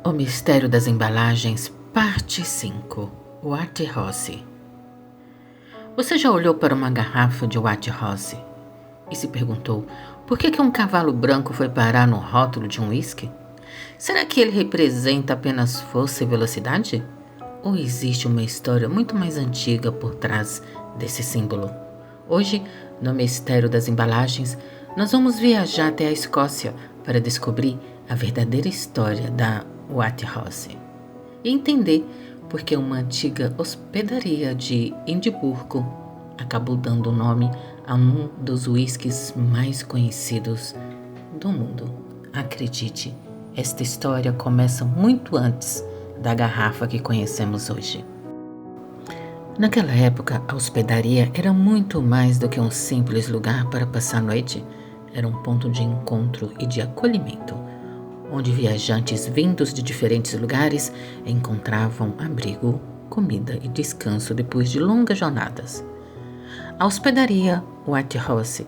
O Mistério das Embalagens, Parte 5. White Rose. Você já olhou para uma garrafa de White Rose e se perguntou por que um cavalo branco foi parar no rótulo de um uísque? Será que ele representa apenas força e velocidade? Ou existe uma história muito mais antiga por trás desse símbolo? Hoje, no Mistério das Embalagens, nós vamos viajar até a Escócia para descobrir a verdadeira história da White Rose e entender por que uma antiga hospedaria de Edimburgo acabou dando nome a um dos uísques mais conhecidos do mundo. Acredite, esta história começa muito antes da garrafa que conhecemos hoje. Naquela época, a hospedaria era muito mais do que um simples lugar para passar a noite. Era um ponto de encontro e de acolhimento, onde viajantes vindos de diferentes lugares encontravam abrigo, comida e descanso depois de longas jornadas. A hospedaria White Rose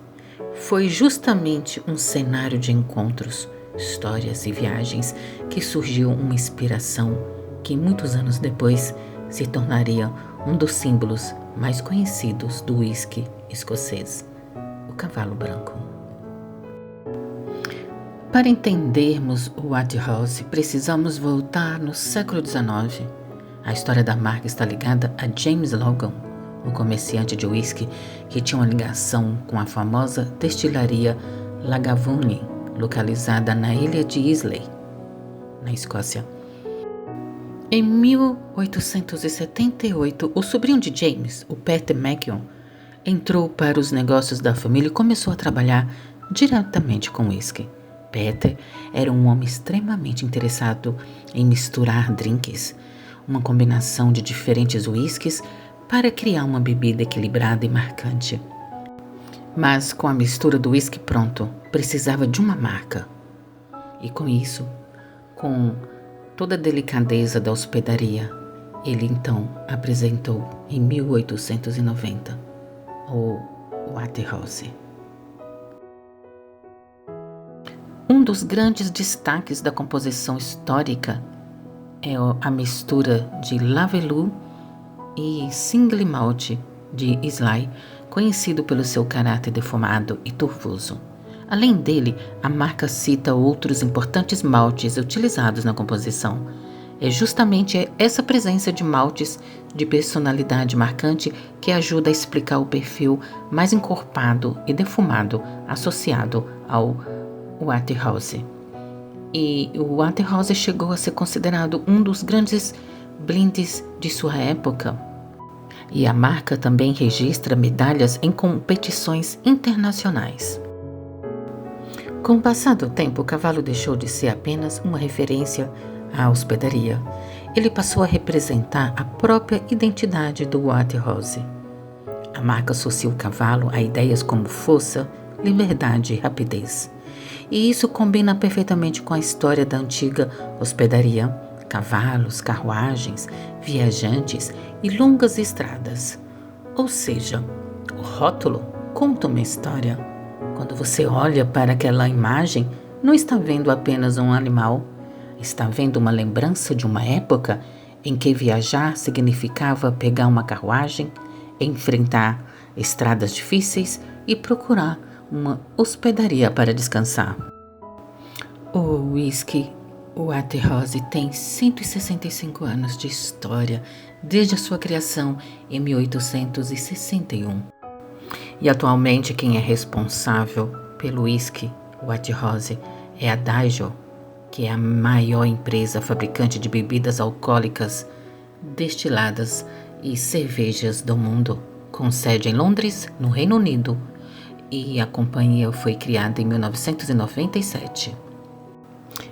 foi justamente um cenário de encontros, histórias e viagens que surgiu uma inspiração que muitos anos depois se tornaria um dos símbolos mais conhecidos do uísque escocês, o cavalo branco. Para entendermos o White Rose, precisamos voltar no século XIX. A história da marca está ligada a James Logan, um comerciante de uísque que tinha uma ligação com a famosa destilaria Lagavulin, localizada na ilha de Islay, na Escócia. Em 1878, o sobrinho de James, o Peter Mackion, entrou para os negócios da família e começou a trabalhar diretamente com uísque. Peter era um homem extremamente interessado em misturar drinks, uma combinação de diferentes uísques para criar uma bebida equilibrada e marcante. Mas com a mistura do uísque pronto, precisava de uma marca. E com isso, com toda a delicadeza da hospedaria, ele então apresentou em 1890 o White Rose. Um dos grandes destaques da composição histórica é a mistura de Lavellou e Single Malt de Islay, conhecido pelo seu caráter defumado e turvoso. Além dele, a marca cita outros importantes maltes utilizados na composição. É justamente essa presença de maltes de personalidade marcante que ajuda a explicar o perfil mais encorpado e defumado associado ao White Rose. E o White Rose chegou a ser considerado um dos grandes blindes de sua época. E a marca também registra medalhas em competições internacionais. Com o passar do tempo, o cavalo deixou de ser apenas uma referência à hospedaria. Ele passou a representar a própria identidade do White Rose. A marca associa o cavalo a ideias como força, liberdade e rapidez. E isso combina perfeitamente com a história da antiga hospedaria, cavalos, carruagens, viajantes e longas estradas. Ou seja, o rótulo conta uma história. Quando você olha para aquela imagem, não está vendo apenas um animal, está vendo uma lembrança de uma época em que viajar significava pegar uma carruagem, enfrentar estradas difíceis e procurar uma hospedaria para descansar. O uísque White Rose tem 165 anos de história desde a sua criação em 1861. E atualmente quem é responsável pelo uísque White Rose é a Diageo, que é a maior empresa fabricante de bebidas alcoólicas, destiladas e cervejas do mundo, com sede em Londres, no Reino Unido, e a companhia foi criada em 1997.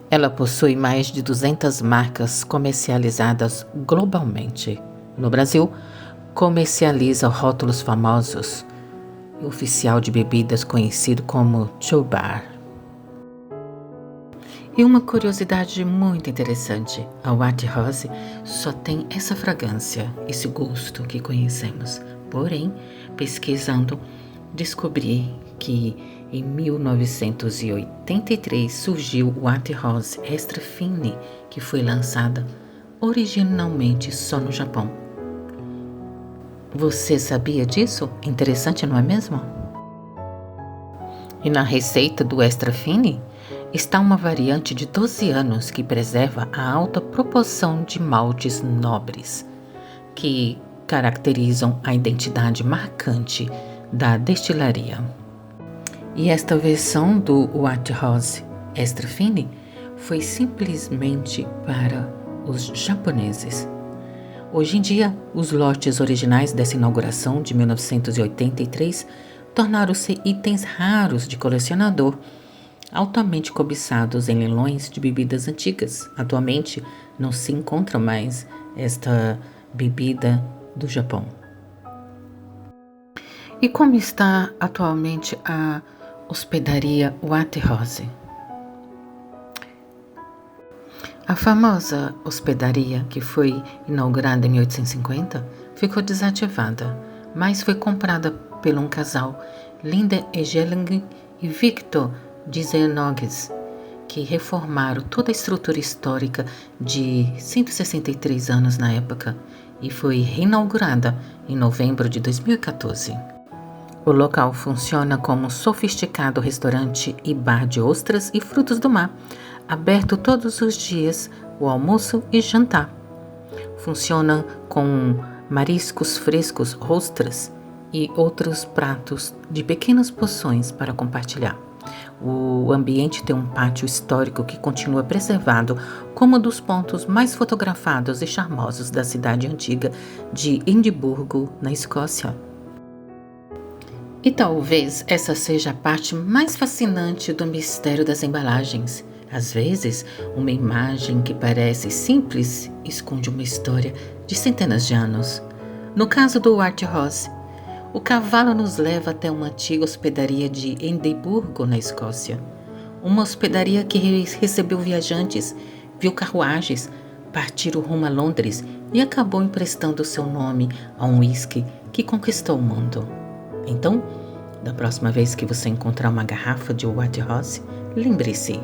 Ela possui mais de 200 marcas comercializadas globalmente. No Brasil, comercializa rótulos famosos e oficial de bebidas conhecido como Two Bar. E uma curiosidade muito interessante, a White Rose só tem essa fragrância, esse gosto que conhecemos. Porém, pesquisando, descobri que Em 1983 surgiu o Waterhouse Extra Fine, que foi lançada originalmente só no Japão. Você sabia disso? Interessante, não é mesmo? E na receita do Extra Fine está uma variante de 12 anos que preserva a alta proporção de maltes nobres, que caracterizam a identidade marcante da destilaria. E esta versão do Waterhouse Extra Fine foi simplesmente para os japoneses. Hoje em dia, os lotes originais dessa inauguração de 1983 tornaram-se itens raros de colecionador, altamente cobiçados em leilões de bebidas antigas. Atualmente, não se encontra mais esta bebida do Japão. E como está atualmente a hospedaria Waterhouse? A famosa hospedaria, que foi inaugurada em 1850, ficou desativada, mas foi comprada por um casal, Linda Egeling e Victor Dizenogues, que reformaram toda a estrutura histórica de 163 anos na época e foi reinaugurada em novembro de 2014. O local funciona como um sofisticado restaurante e bar de ostras e frutos do mar, aberto todos os dias, o almoço e jantar. Funciona com mariscos frescos, ostras e outros pratos de pequenas porções para compartilhar. O ambiente tem um pátio histórico que continua preservado como um dos pontos mais fotografados e charmosos da cidade antiga de Edimburgo, na Escócia. E talvez essa seja a parte mais fascinante do mistério das embalagens. Às vezes, uma imagem que parece simples esconde uma história de centenas de anos. No caso do Waterhouse, o cavalo nos leva até uma antiga hospedaria de Edimburgo, na Escócia. Uma hospedaria que recebeu viajantes, viu carruagens, partiram rumo a Londres e acabou emprestando seu nome a um whisky que conquistou o mundo. Então, da próxima vez que você encontrar uma garrafa de Waterhouse, lembre-se,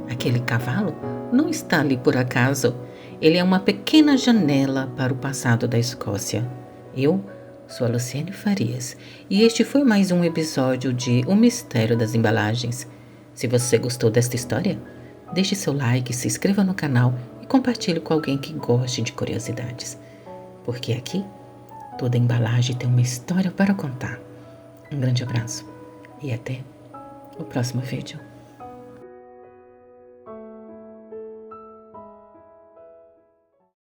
aquele cavalo não está ali por acaso. Ele é uma pequena janela para o passado da Escócia. Eu sou a Luciane Farias e este foi mais um episódio de O Mistério das Embalagens. Se você gostou desta história, deixe seu like, se inscreva no canal e compartilhe com alguém que goste de curiosidades. Porque aqui, toda embalagem tem uma história para contar. Um grande abraço e até o próximo vídeo.